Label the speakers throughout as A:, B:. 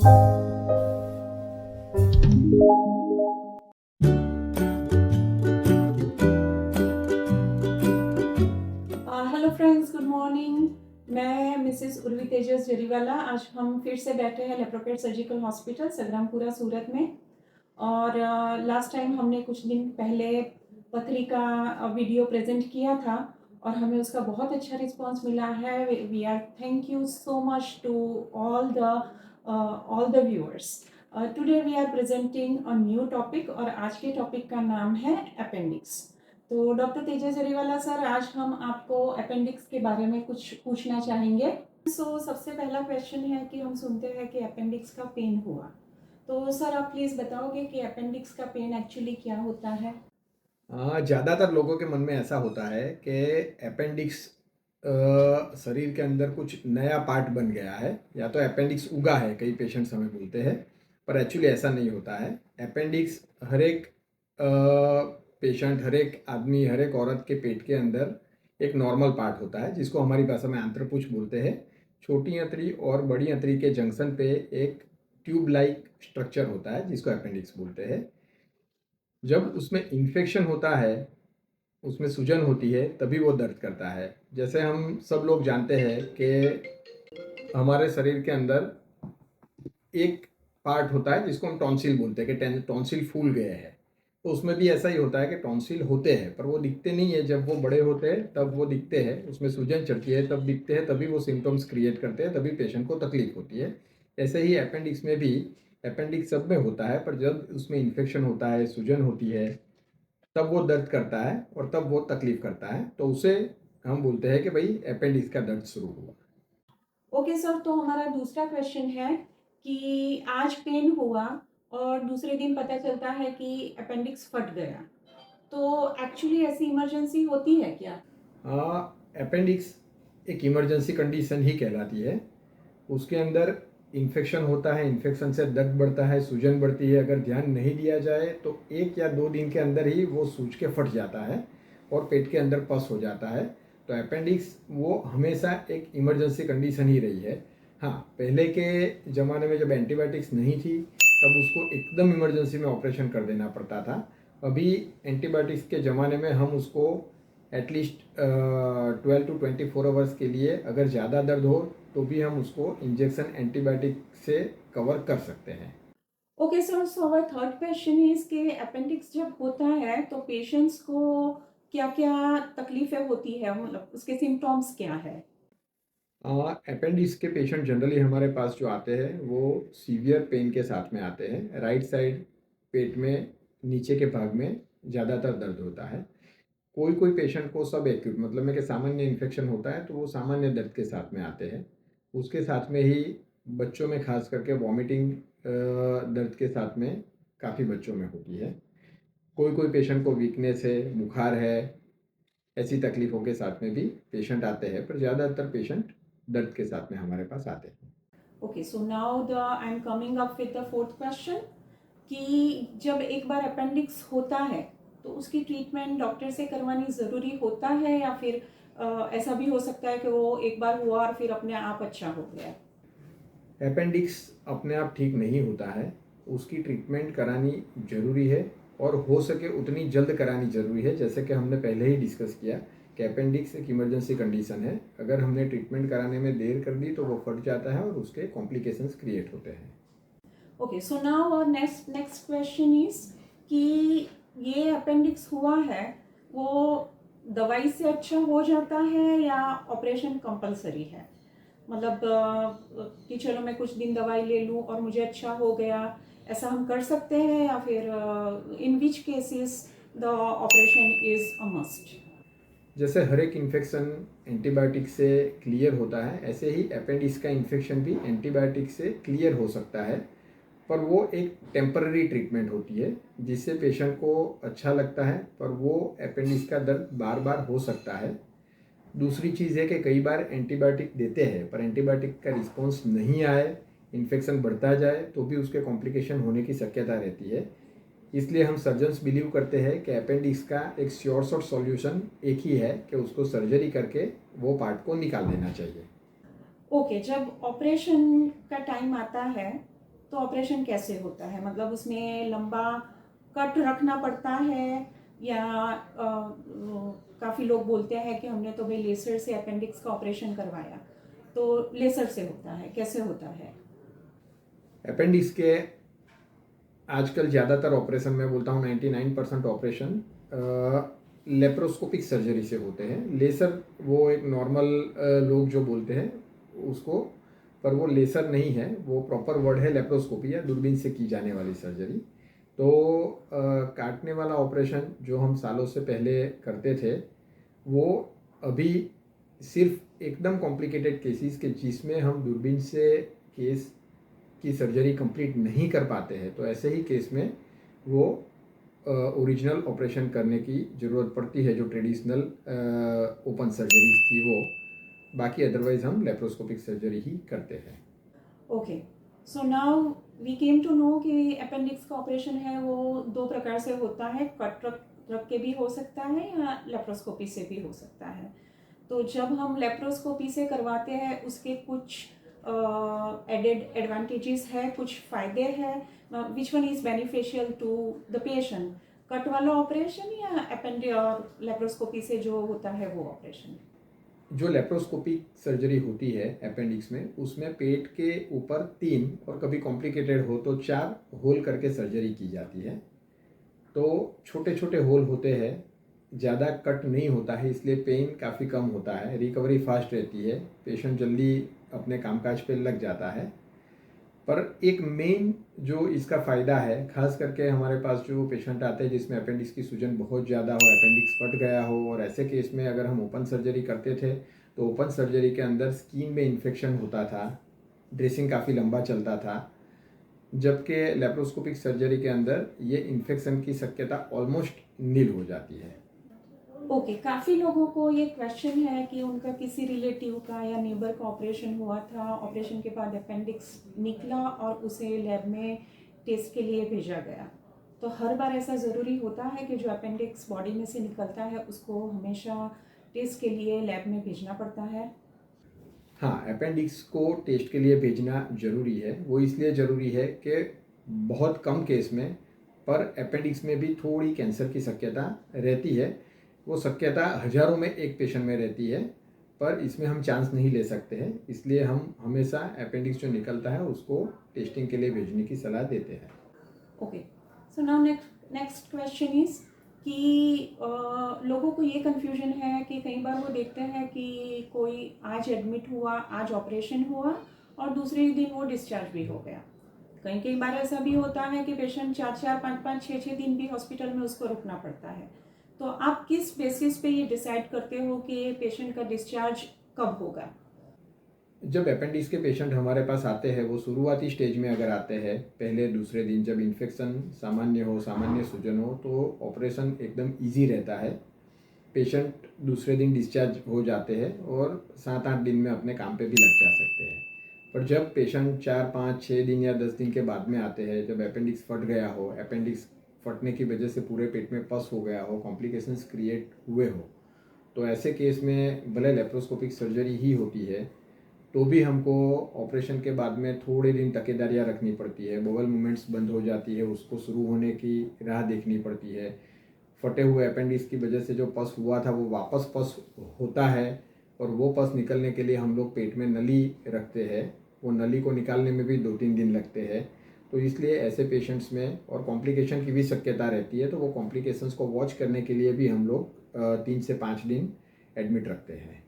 A: Hello friends, good morning. मैं Mrs Urvi तेजस जरीवाला। आज हम फिर से बैठे हैं लेप्रोकेट सर्जिकल हॉस्पिटल संग्रामपुरा सूरत में। और लास्ट टाइम हमने कुछ दिन पहले पथरी का वीडियो प्रेजेंट किया था और हमें उसका बहुत अच्छा रिस्पांस मिला है। We are thank you so much to all the viewers. Today we are presenting a new topic और आज के टॉपिक का नाम है अपेंडिक्स। तो डॉक्टर तेजस जरीवाला सर, आज हम आपको अपेंडिक्स के बारे में कुछ पूछना चाहेंगे। सबसे पहला क्वेश्चन है कि हम सुनते हैं कि अपेंडिक्स का पेन हुआ, तो सर आप प्लीज़ बताओगे कि अपेंडिक्स का पेन एक्चुअली क्या होता है?
B: ज़्यादातर लोगों के मन में ऐसा होता है कि अपेंडिक्स शरीर के अंदर कुछ नया पार्ट बन गया है, या तो अपेंडिक्स उगा है, कई पेशेंट्स हमें बोलते हैं। पर एक्चुअली ऐसा नहीं होता है। अपेंडिक्स हर एक पेशेंट, हर एक आदमी, हर एक औरत के पेट के अंदर एक नॉर्मल पार्ट होता है, जिसको हमारी भाषा में आंत्रपुच्छ बोलते हैं। छोटी अंतरी और बड़ी अंतरी के जंक्शन पे एक ट्यूब लाइक स्ट्रक्चर होता है, जिसको अपेंडिक्स बोलते हैं। जब उसमें इन्फेक्शन होता है, उसमें सूजन होती है, तभी वो दर्द करता है। जैसे हम सब लोग जानते हैं कि हमारे शरीर के अंदर एक पार्ट होता है जिसको हम टॉन्सिल बोलते हैं कि टॉन्सिल फूल गए हैं। तो उसमें भी ऐसा ही होता है कि टॉन्सिल होते हैं, पर वो दिखते नहीं है। जब वो बड़े होते हैं तब वो दिखते हैं, उसमें सूजन चढ़ती है तब दिखते हैं, तभी वो सिम्टम्स क्रिएट करते हैं, तभी पेशेंट को तकलीफ होती है। ऐसे ही अपेंडिक्स में भी, अपेंडिक्स सब में होता है, पर जब उसमें इन्फेक्शन होता है, सूजन होती है, तब वो दर्द करता है और तब वो तकलीफ करता है। तो उसे हम बोलते हैं कि भाई अपेंडिक्स का दर्द शुरू हुआ।
A: ओके सर, तो हमारा दूसरा क्वेश्चन है कि आज पेन हुआ और दूसरे दिन पता चलता है कि अपेंडिक्स फट गया, तो एक्चुअली ऐसी इमरजेंसी होती है क्या?
B: अपेंडिक्स एक इमरजेंसी कंडीशन ही कहलाती है। उसके अंदर इन्फेक्शन होता है, इन्फेक्शन से दर्द बढ़ता है, सूजन बढ़ती है। अगर ध्यान नहीं दिया जाए तो 1 या 2 दिन के अंदर ही वो सूज के फट जाता है और पेट के अंदर पस हो जाता है। तो अपेंडिक्स वो हमेशा एक इमरजेंसी कंडीशन ही रही है। हाँ, पहले के ज़माने में जब एंटीबायोटिक्स नहीं थी, तब उसको एकदम इमरजेंसी में ऑपरेशन कर देना पड़ता था। अभी एंटीबायोटिक्स के ज़माने में हम उसको एटलीस्ट 12 to 24 आवर्स के लिए, अगर ज़्यादा दर्द हो तो भी हम उसको इंजेक्शन एंटीबायोटिक से कवर कर सकते हैं।
A: Okay sir, so our third question is कि अपेंडिक्स जब होता है तो पेशेंट्स को क्या क्या तकलीफें होती है, मतलब उसके सिम्टम्स क्या है?
B: अपेंडिक्स के पेशेंट जनरली हमारे पास जो आते हैं वो सीवियर पेन के साथ में आते हैं। राइट साइड पेट में नीचे के भाग में ज़्यादातर दर्द होता है। कोई कोई पेशेंट को सब एक्यूट, मतलब में कि सामान्य इन्फेक्शन होता है, तो वो सामान्य दर्द के साथ में आते हैं। उसके साथ में ही बच्चों में खास करके वॉमिटिंग दर्द के साथ में काफ़ी बच्चों में होती है। कोई कोई पेशेंट को वीकनेस है, बुखार है, ऐसी तकलीफ़ों के साथ में भी पेशेंट आते हैं, पर ज़्यादातर पेशेंट दर्द के साथ में हमारे पास आते हैं।
A: Okay, so now the I am coming up with the fourth question कि जब एक बार अपेंडिक्स होता है तो उसकी ट्रीटमेंट डॉक्टर से करवानी ज़रूरी होता है या फिर ऐसा भी हो सकता है कि वो एक बार हुआ और फिर अपने आप अच्छा हो गया?
B: अपेंडिक्स अपने आप ठीक नहीं होता है, उसकी ट्रीटमेंट करानी ज़रूरी है, और हो सके उतनी जल्द करानी ज़रूरी है। जैसे कि हमने पहले ही डिस्कस किया कि अपेंडिक्स एक इमरजेंसी कंडीशन है। अगर हमने ट्रीटमेंट कराने में देर कर दी तो वो फट जाता है और उसके कॉम्प्लिकेशंस क्रिएट होते हैं।
A: Okay, so now next next question is कि ये अपेंडिक्स हुआ है, वो दवाई से अच्छा हो जाता है या ऑपरेशन कंपलसरी है? मतलब कि चलो मैं कुछ दिन दवाई ले लूँ और मुझे अच्छा हो गया, ऐसा हम कर सकते हैं या फिर in which cases the operation is a must?
B: जैसे हर एक इन्फेक्शन एंटीबायोटिक से क्लियर होता है, ऐसे ही अपेंडिक्स का इन्फेक्शन भी एंटीबायोटिक से क्लियर हो सकता है। पर वो एक टेम्पररी ट्रीटमेंट होती है जिससे पेशेंट को अच्छा लगता है, पर वो अपेंडिक्स का दर्द बार बार हो सकता है। दूसरी चीज़ है कि कई बार एंटीबायोटिक देते हैं, पर एंटीबायोटिक का रिस्पॉन्स नहीं आए, इन्फेक्शन बढ़ता जाए, तो भी उसके कॉम्प्लिकेशन होने की शक्यता रहती है। इसलिए हम सर्जन्स बिलीव करते हैं कि अपेंडिक्स का एक श्योर शॉट सॉल्यूशन एक ही है कि उसको सर्जरी करके वो पार्ट को निकाल देना चाहिए।
A: ओके, जब ऑपरेशन का टाइम आता है तो ऑपरेशन कैसे होता है, मतलब उसमें लंबा कट रखना पड़ता है या काफ़ी लोग बोलते हैं कि हमने तो भाई लेसर से अपेंडिक्स का ऑपरेशन करवाया, तो लेसर से होता है, कैसे होता है?
B: अपेंडिक्स के आजकल ज़्यादातर ऑपरेशन, मैं बोलता हूँ 99% ऑपरेशन लेप्रोस्कोपिक सर्जरी से होते हैं। लेसर वो एक नॉर्मल लोग जो बोलते हैं उसको, पर वो लेसर नहीं है, वो प्रॉपर वर्ड है लेप्रोस्कोपी या दूरबीन से की जाने वाली सर्जरी। तो काटने वाला ऑपरेशन जो हम सालों से पहले करते थे, वो अभी सिर्फ एकदम कॉम्प्लिकेटेड केसेस के जिसमें हम दूरबीन से केस की सर्जरी कंप्लीट नहीं कर पाते हैं, तो ऐसे ही केस में वो ओरिजिनल ऑपरेशन करने की ज़रूरत पड़ती है, जो ट्रेडिशनल ओपन सर्जरीज थी वो। बाकी अदरवाइज हम लेप्रोस्कोपिक सर्जरी ही करते हैं।
A: Okay, so now we came to know कि अपेंडिक्स का ऑपरेशन है वो दो प्रकार से होता है, कट रख के भी हो सकता है या लेप्रोस्कोपी से भी हो सकता है। तो जब हम लेप्रोस्कोपी से करवाते हैं उसके कुछ एडेड एडवांटेजेस है, कुछ फ़ायदे हैं, which one is beneficial to the patient, cut वाला ऑपरेशन या अपेंडि और लेप्रोस्कोपी से जो होता है वो ऑपरेशन?
B: जो लेप्रोस्कोपिक सर्जरी होती है अपेंडिक्स में, उसमें पेट के ऊपर 3 और कभी कॉम्प्लिकेटेड हो तो 4 होल करके सर्जरी की जाती है। तो छोटे छोटे होल होते हैं, ज़्यादा कट नहीं होता है, इसलिए पेन काफ़ी कम होता है, रिकवरी फास्ट रहती है, पेशेंट जल्दी अपने कामकाज पे लग जाता है। पर एक मेन जो इसका फ़ायदा है, खास करके हमारे पास जो पेशेंट आते हैं जिसमें अपेंडिक्स की सूजन बहुत ज़्यादा हो, अपेंडिक्स फट गया हो, और ऐसे केस में अगर हम ओपन सर्जरी करते थे तो ओपन सर्जरी के अंदर स्किन में इन्फेक्शन होता था, ड्रेसिंग काफ़ी लंबा चलता था, जबकि लेप्रोस्कोपिक सर्जरी के अंदर ये इन्फेक्शन की शक्यता ऑलमोस्ट नील हो जाती है।
A: ओके, काफ़ी लोगों को ये क्वेश्चन है कि उनका किसी रिलेटिव का या नेबर का ऑपरेशन हुआ था, ऑपरेशन के बाद अपेंडिक्स निकला और उसे लैब में टेस्ट के लिए भेजा गया। तो हर बार ऐसा ज़रूरी होता है कि जो अपेंडिक्स बॉडी में से निकलता है उसको हमेशा टेस्ट के लिए लैब में भेजना पड़ता है?
B: हाँ, अपेंडिक्स को टेस्ट के लिए भेजना ज़रूरी है। वो इसलिए ज़रूरी है कि बहुत कम केस में, पर अपेंडिक्स में भी थोड़ी कैंसर की शक्यता रहती है। वो शक्यता हज़ारों में एक पेशेंट में रहती है, पर इसमें हम चांस नहीं ले सकते हैं, इसलिए हम हमेशा अपेंडिक्स जो निकलता है उसको टेस्टिंग के लिए भेजने की सलाह देते हैं।
A: Okay, so now next question is कि लोगों को ये कंफ्यूजन है कि कई बार वो देखते हैं कि कोई आज एडमिट हुआ, आज ऑपरेशन हुआ और दूसरे ही दिन वो डिस्चार्ज भी हो गया। कई कई बार ऐसा भी होता है कि पेशेंट 4-4, 5-5, 6-6 दिन भी हॉस्पिटल में उसको रुकना पड़ता है। तो आप किस बेसिस पे ये डिसाइड करते हो कि पेशेंट का डिस्चार्ज कब होगा?
B: जब अपेंडिक्स के पेशेंट हमारे पास आते हैं, वो शुरुआती स्टेज में अगर आते हैं, पहले दूसरे दिन जब इन्फेक्शन सामान्य हो, सामान्य सूजन हो, तो ऑपरेशन एकदम इजी रहता है। पेशेंट दूसरे दिन डिस्चार्ज हो जाते हैं और 7-8 दिन में अपने काम पे भी लग जा सकते हैं। पर जब पेशेंट 4-5-6 दिन या 10 दिन के बाद में आते हैं, जब अपेंडिक्स फट गया हो, अपेंडिक्स फटने की वजह से पूरे पेट में पस हो गया हो, कॉम्प्लिकेशंस क्रिएट हुए हो, तो ऐसे केस में भले लेप्रोस्कोपिक सर्जरी ही होती है, तो भी हमको ऑपरेशन के बाद में थोड़े दिन तकेदारियाँ रखनी पड़ती है। बowel मूवमेंट्स बंद हो जाती है, उसको शुरू होने की राह देखनी पड़ती है। फटे हुए अपेंडिक्स की वजह से जो पस हुआ था वो वापस पस होता है, और वो पस निकलने के लिए हम लोग पेट में नली रखते हैं, वो नली को निकालने में भी 2-3 दिन लगते हैं। तो इसलिए ऐसे पेशेंट्स में और कॉम्प्लिकेशन की भी शक्यता रहती है, तो वो कॉम्प्लिकेशंस को वॉच करने के लिए भी हम लोग 3 से 5 दिन एडमिट रखते हैं।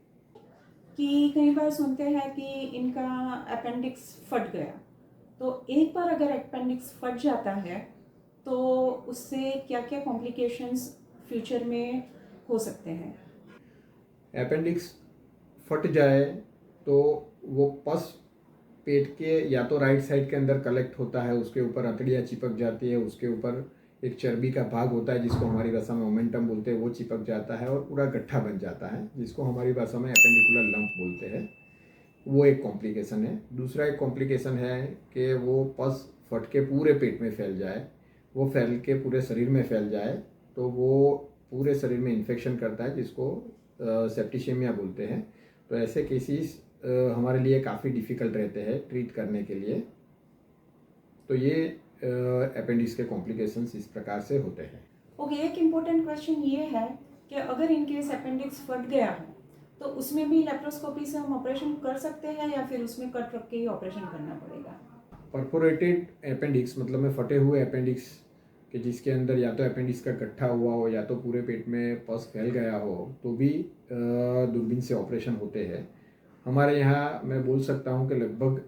A: कि कई बार सुनते हैं कि इनका अपेंडिक्स फट गया, तो एक बार अगर अपेंडिक्स फट जाता है तो उससे क्या क्या कॉम्प्लिकेशंस फ्यूचर में हो सकते हैं?
B: अपेंडिक्स फट जाए तो वो पस पेट के या तो राइट साइड के अंदर कलेक्ट होता है, उसके ऊपर अतड़ियाँ चिपक जाती है, उसके ऊपर एक चर्बी का भाग होता है जिसको हमारी भाषा में मोमेंटम बोलते हैं, वो चिपक जाता है और पूरा गट्ठा बन जाता है, जिसको हमारी भाषा में अपेंडिकुलर लंप बोलते हैं। वो एक कॉम्प्लिकेशन है। दूसरा एक कॉम्प्लिकेशन है कि वो पस फट के पूरे पेट में फैल जाए, वो फैल के पूरे शरीर में फैल जाए, तो वो पूरे शरीर में इन्फेक्शन करता है, जिसको सेप्टिसेमिया बोलते हैं। तो ऐसे केसेस हमारे लिए काफ़ी डिफ़िकल्ट रहते हैं ट्रीट करने के लिए। तो ये अपेंडिक्स के कॉम्प्लिकेशंस इस प्रकार से होते हैं।
A: ओके, एक इम्पोर्टेंट क्वेश्चन ये है कि अगर इन केस अपेंडिक्स फट गया है तो उसमें भी लेप्रोस्कोपी से हम ऑपरेशन कर सकते हैं या फिर उसमें कट रख के ही ऑपरेशन करना पड़ेगा?
B: परफोरेटेड अपेंडिक्स मतलब में फटे हुए अपेंडिक्स कि जिसके अंदर या तो अपेंडिक्स का गट्ठा हुआ हो या तो पूरे पेट में पस फैल गया हो, तो भी दूरबीन से ऑपरेशन होते हैं। हमारे यहाँ मैं बोल सकता हूँ कि लगभग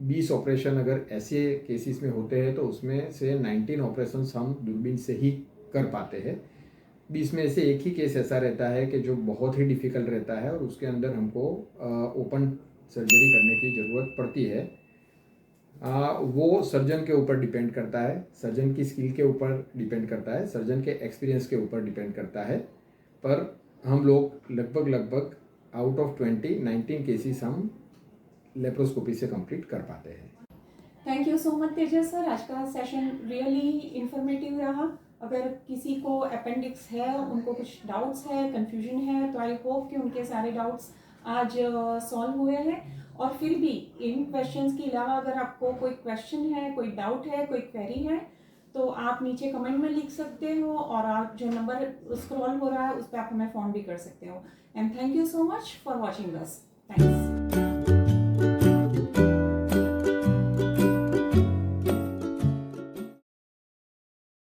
B: 20 ऑपरेशन अगर ऐसे केसेस में होते हैं तो उसमें से 19 ऑपरेशंस हम दूरबीन से ही कर पाते हैं। 20 में से एक ही केस ऐसा रहता है कि जो बहुत ही डिफ़िकल्ट रहता है और उसके अंदर हमको ओपन सर्जरी करने की ज़रूरत पड़ती है। वो सर्जन के ऊपर डिपेंड करता है, सर्जन की स्किल के ऊपर डिपेंड करता है, सर्जन के एक्सपीरियंस के ऊपर डिपेंड करता है। पर हम लोग लगभग आउट ऑफ 19 केसेस हम लेप्रोस्कोपी से कंप्लीट कर पाते हैं।
A: Thank you so much Tejas sir, आज का सेशन रियली इंफॉर्मेटिव रहा। अगर किसी को अपेंडिक्स है, उनको कुछ डाउट्स है, कंफ्यूजन है, तो आई होप कि उनके सारे डाउट्स आज सॉल्व हुए हैं। और फिर भी इन क्वेश्चंस के अलावा अगर आपको कोई क्वेश्चन है, कोई डाउट है, कोई क्वेरी है, तो आप नीचे कमेंट में लिख सकते हो और आप जो नंबर स्क्रॉल हो रहा है उस पर आप हमें फ़ोन भी कर सकते हो। And thank you so much for watching us. Thanks.